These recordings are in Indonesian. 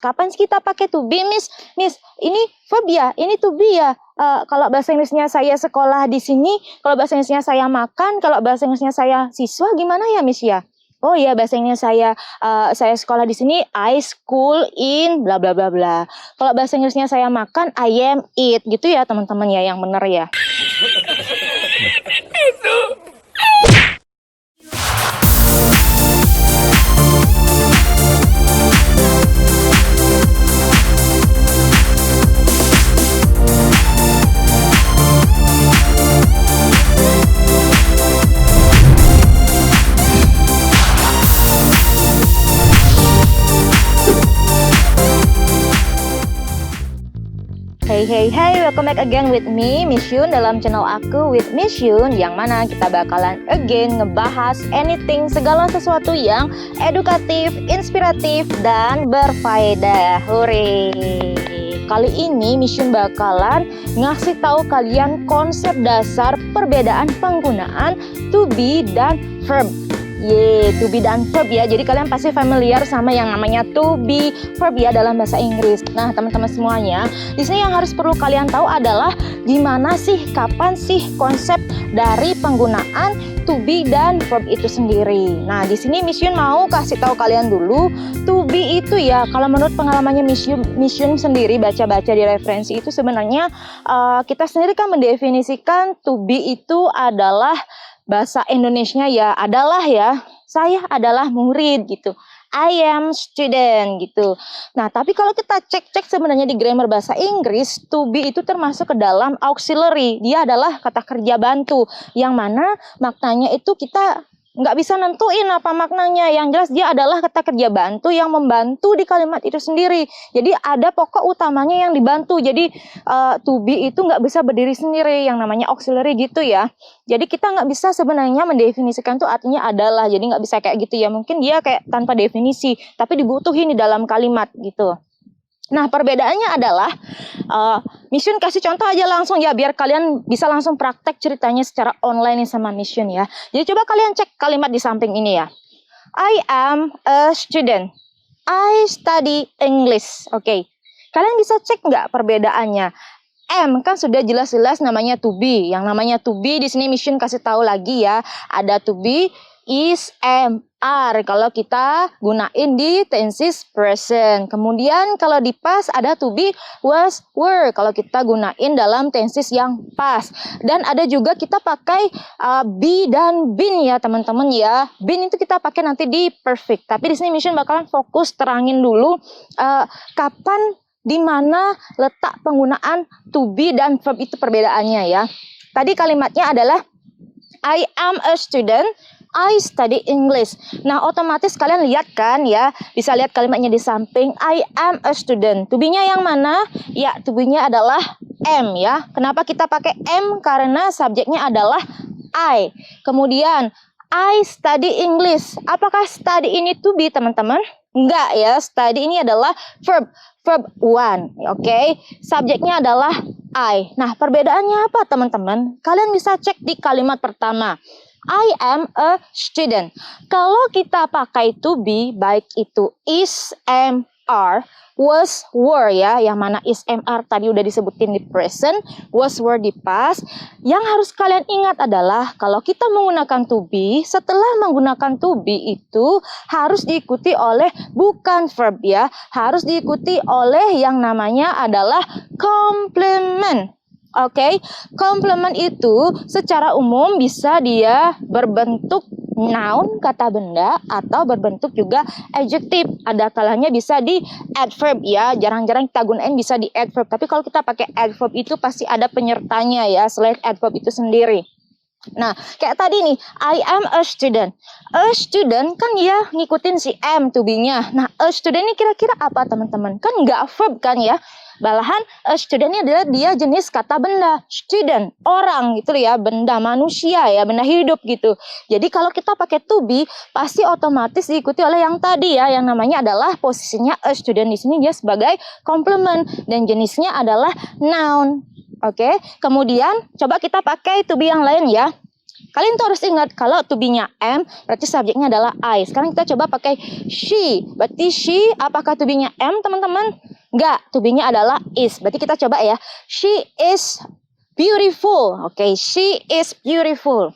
Kapan sih kita pakai to be, Miss? Miss, ini verb ya, ini to be ya. Kalau bahasa Inggrisnya saya sekolah di sini, kalau bahasa Inggrisnya saya makan, kalau bahasa Inggrisnya saya siswa, gimana ya, Miss ya? Oh iya, bahasa Inggrisnya saya sekolah di sini, I school in bla bla bla bla. Kalau bahasa Inggrisnya saya makan, I am eat, gitu ya teman-teman ya, yang benar ya. Hey, welcome back again with me, Miss Yun, dalam channel aku with Miss Yun, yang mana kita bakalan again ngebahas anything, segala sesuatu yang edukatif, inspiratif, dan berfaedah. Hore! Kali ini Miss Yun bakalan ngasih tahu kalian konsep dasar perbedaan penggunaan to be dan verb. To be dan verb ya. Jadi kalian pasti familiar sama yang namanya to be, verb ya dalam bahasa Inggris. Nah, teman-teman semuanya, di sini yang harus perlu kalian tahu adalah gimana sih, kapan sih konsep dari penggunaan to be dan verb itu sendiri. Nah, di sini Miss Yun mau kasih tahu kalian dulu, to be itu ya, kalau menurut pengalamannya Miss Yun sendiri baca-baca di referensi itu sebenarnya kita sendiri kan mendefinisikan to be itu adalah bahasa Indonesianya ya adalah ya, saya adalah murid gitu. I am student gitu. Nah, tapi kalau kita cek sebenarnya di grammar bahasa Inggris, to be itu termasuk ke dalam auxiliary. Dia adalah kata kerja bantu, yang mana maknanya itu kita nggak bisa nentuin apa maknanya. Yang jelas dia adalah kata kerja bantu yang membantu di kalimat itu sendiri. Jadi ada pokok utamanya yang dibantu. Jadi to be itu nggak bisa berdiri sendiri, yang namanya auxiliary gitu ya. Jadi kita nggak bisa sebenarnya mendefinisikan tuh artinya adalah. Jadi nggak bisa kayak gitu ya. Mungkin dia kayak tanpa definisi, tapi dibutuhin di dalam kalimat gitu. Nah, perbedaannya adalah Miss Yun kasih contoh aja langsung ya, biar kalian bisa langsung praktek ceritanya secara online nih sama Miss Yun ya. Jadi coba kalian cek kalimat di samping ini ya. I am a student. I study English. Oke. Kalian bisa cek nggak perbedaannya? M kan sudah jelas-jelas namanya to be. Yang namanya to be di sini Miss Yun kasih tahu lagi ya. Ada to be, is, am, are kalau kita gunain di tenses present. Kemudian kalau di past ada to be, was, were kalau kita gunain dalam tenses yang past. Dan ada juga kita pakai be dan been ya teman-teman ya. Been itu kita pakai nanti di perfect. Tapi di sini Miss Yun bakalan fokus terangin dulu kapan, di mana letak penggunaan to be dan verb itu perbedaannya ya. Tadi kalimatnya adalah I am a student, I study English. Nah, otomatis kalian lihat kan ya, bisa lihat kalimatnya di samping, I am a student. To be-nya yang mana? Ya, to be-nya adalah am ya. Kenapa kita pakai am? Karena subjeknya adalah I. Kemudian, I study English. Apakah study ini to be, teman-teman? Enggak ya, study ini adalah verb one, oke? Subjeknya adalah I. Nah, perbedaannya apa, teman-teman? Kalian bisa cek di kalimat pertama. I am a student. Kalau kita pakai to be, baik itu is, am, are, was, were ya, yang mana is, am, are tadi udah disebutin di present, was, were di past. Yang harus kalian ingat adalah kalau kita menggunakan to be, setelah menggunakan to be itu harus diikuti oleh bukan verb ya, harus diikuti oleh yang namanya adalah complement. Oke, complement itu secara umum bisa dia berbentuk noun, kata benda, atau berbentuk juga adjective. Ada kalanya bisa di adverb ya, jarang-jarang kita gunain bisa di adverb. Tapi kalau kita pakai adverb itu pasti ada penyertanya ya, selain adverb itu sendiri. Nah, kayak tadi nih, I am a student. A student kan ya ngikutin si am to be-nya. Nah, a student ini kira-kira apa teman-teman? Kan nggak verb kan ya? Malahan student ini adalah dia jenis kata benda. Student, orang gitu ya, benda manusia ya, benda hidup gitu. Jadi kalau kita pakai to be, pasti otomatis diikuti oleh yang tadi ya, yang namanya adalah posisinya a student. Di sini dia sebagai complement dan jenisnya adalah noun. Oke, kemudian coba kita pakai to be yang lain ya. Kalian tuh harus ingat kalau to be-nya am, berarti subjeknya adalah I. Sekarang kita coba pakai she. Berarti she, apakah to be-nya am, teman-teman? Enggak, to be-nya adalah is. Berarti kita coba ya. She is beautiful. Oke, she is beautiful.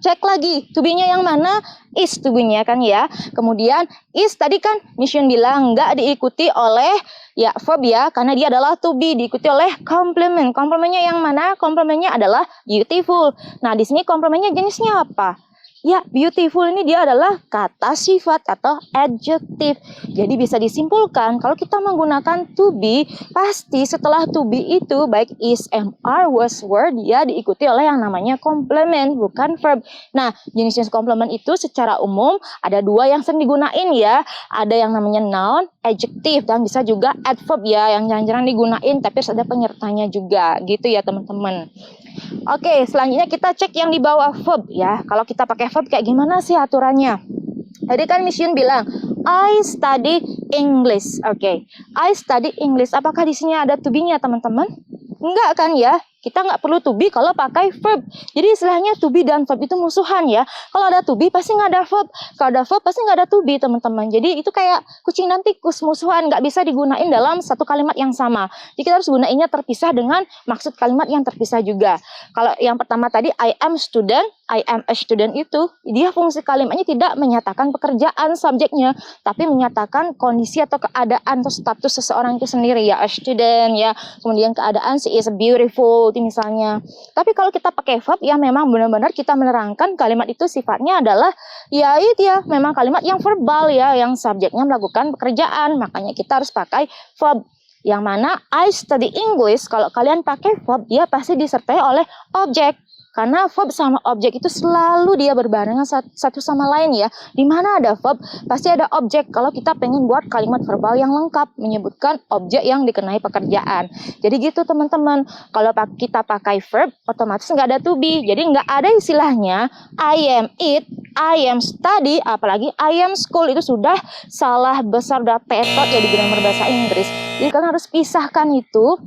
Cek lagi, to be-nya yang mana? Is to be-nya kan ya. Kemudian is tadi kan Miss Yun bilang nggak diikuti oleh ya verb ya, karena dia adalah to be, diikuti oleh complement. Complementnya yang mana? Complementnya adalah beautiful. Nah, di sini complementnya jenisnya apa? Ya, beautiful ini dia adalah kata sifat atau adjective. Jadi bisa disimpulkan kalau kita menggunakan to be, pasti setelah to be itu baik is, am, are, was, were, dia diikuti oleh yang namanya complement, bukan verb. Nah, jenis-jenis complement itu secara umum ada dua yang sering digunain ya. Ada yang namanya noun, adjective, dan bisa juga adverb ya, yang jarang-jarang digunain tapi harus ada penyertanya juga. Gitu ya teman-teman. Oke, selanjutnya kita cek yang di bawah verb ya. Kalau kita pakai verb kayak gimana sih aturannya? Tadi kan Miss Yun bilang, I study English. Oke, I study English. Apakah di sini ada to be-nya teman-teman? Enggak kan ya? Kita nggak perlu to be kalau pakai verb. Jadi istilahnya to be dan verb itu musuhan ya. Kalau ada to be pasti nggak ada verb. Kalau ada verb pasti nggak ada to be teman-teman. Jadi itu kayak kucing dan tikus, musuhan, nggak bisa digunain dalam satu kalimat yang sama. Jadi kita harus gunainnya terpisah dengan maksud kalimat yang terpisah juga. Kalau yang pertama tadi I am student, I am a student itu dia fungsi kalimatnya tidak menyatakan pekerjaan subjeknya, tapi menyatakan kondisi atau keadaan atau status seseorang itu sendiri ya, a student ya. Kemudian keadaan she is beautiful misalnya. Tapi kalau kita pakai verb ya memang benar-benar kita menerangkan kalimat itu sifatnya adalah ya itu ya memang kalimat yang verbal ya, yang subjeknya melakukan pekerjaan. Makanya kita harus pakai verb. Yang mana I study English, kalau kalian pakai verb dia pasti disertai oleh objek. Karena verb sama objek itu selalu dia berbarengan satu sama lain ya. Di mana ada verb, pasti ada objek. Kalau kita pengen buat kalimat verbal yang lengkap, menyebutkan objek yang dikenai pekerjaan. Jadi gitu teman-teman. Kalau kita pakai verb, otomatis nggak ada to be. Jadi nggak ada istilahnya I am eat, I am study, apalagi I am school. Itu sudah salah besar, udah tetot ya di grammar bahasa Inggris. Jadi kalian harus pisahkan itu.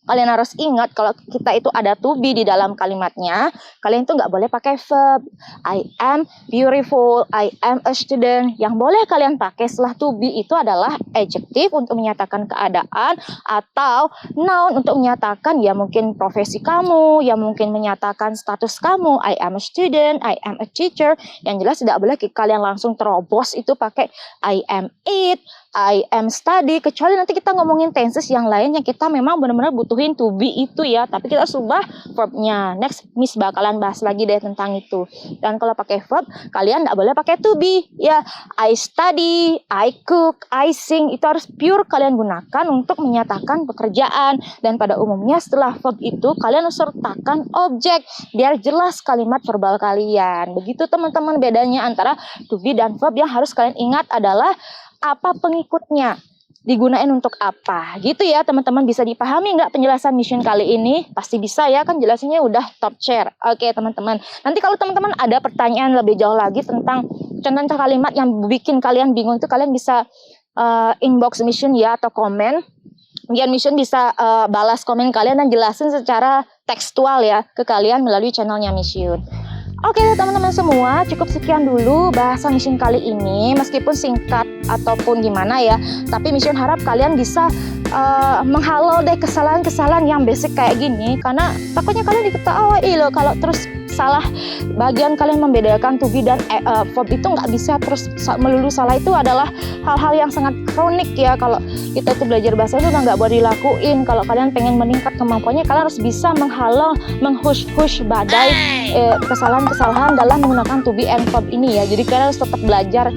Kalian harus ingat kalau kita itu ada to be di dalam kalimatnya, kalian tuh nggak boleh pakai verb. I am beautiful, I am a student. Yang boleh kalian pakai setelah to be itu adalah adjective untuk menyatakan keadaan, atau noun untuk menyatakan ya mungkin profesi kamu, ya mungkin menyatakan status kamu. I am a student, I am a teacher. Yang jelas tidak boleh kalian langsung terobos itu pakai I am it, I am study, kecuali nanti kita ngomongin tenses yang lain yang kita memang benar-benar butuhin to be itu ya, tapi kita harus ubah verbnya. Next Miss bakalan bahas lagi deh tentang itu. Dan kalau pakai verb kalian nggak boleh pakai to be ya. I study, I cook, I sing, itu harus pure kalian gunakan untuk menyatakan pekerjaan. Dan pada umumnya setelah verb itu kalian harus sertakan objek biar jelas kalimat verbal kalian. Begitu teman-teman bedanya antara to be dan verb. Yang harus kalian ingat adalah apa pengikutnya, digunain untuk apa, gitu ya teman-teman. Bisa dipahami nggak penjelasan Miss Yun kali ini? Pasti bisa ya, kan jelasinnya udah top share. Oke teman-teman, nanti kalau teman-teman ada pertanyaan lebih jauh lagi tentang contoh kalimat yang bikin kalian bingung itu, kalian bisa inbox Miss Yun ya, atau komen. Biar Miss Yun bisa balas komen kalian dan jelasin secara tekstual ya ke kalian melalui channelnya Miss Yun. Oke teman-teman semua, cukup sekian dulu bahasa Miss Yun kali ini. Meskipun singkat ataupun gimana ya, tapi Miss Yun harap kalian bisa menghalau deh kesalahan-kesalahan yang basic kayak gini. Karena takutnya kalian diketahui loh kalau terus salah bagian kalian membedakan to be dan verb itu nggak bisa terus melulu salah. Itu adalah hal-hal yang sangat kronik ya. Kalau kita tuh belajar bahasa itu udah nggak boleh dilakuin. Kalau kalian pengen meningkat kemampuannya, kalian harus bisa menghalau, menghush-hush badai kesalahan-kesalahan dalam menggunakan to be and verb ini ya. Jadi kalian harus tetap belajar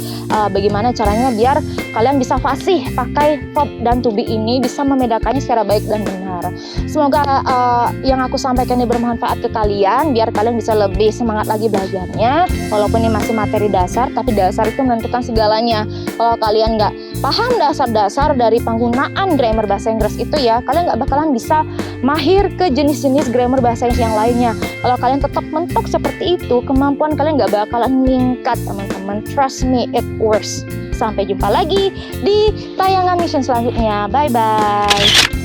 bagaimana caranya biar kalian bisa fasih pakai verb dan to be ini, bisa membedakannya secara baik dan benar. Semoga yang aku sampaikan ini bermanfaat ke kalian, biar kalian bisa lebih semangat lagi belajarnya. Walaupun ini masih materi dasar, tapi dasar itu menentukan segalanya. Kalau kalian nggak paham dasar-dasar dari penggunaan grammar bahasa Inggris itu ya, kalian nggak bakalan bisa mahir ke jenis-jenis grammar bahasa Inggris yang lainnya. Kalau kalian tetap mentok seperti itu, kemampuan kalian nggak bakalan meningkat teman-teman. Trust me, it works. Sampai jumpa lagi di tayangan Miss Yun selanjutnya. Bye-bye.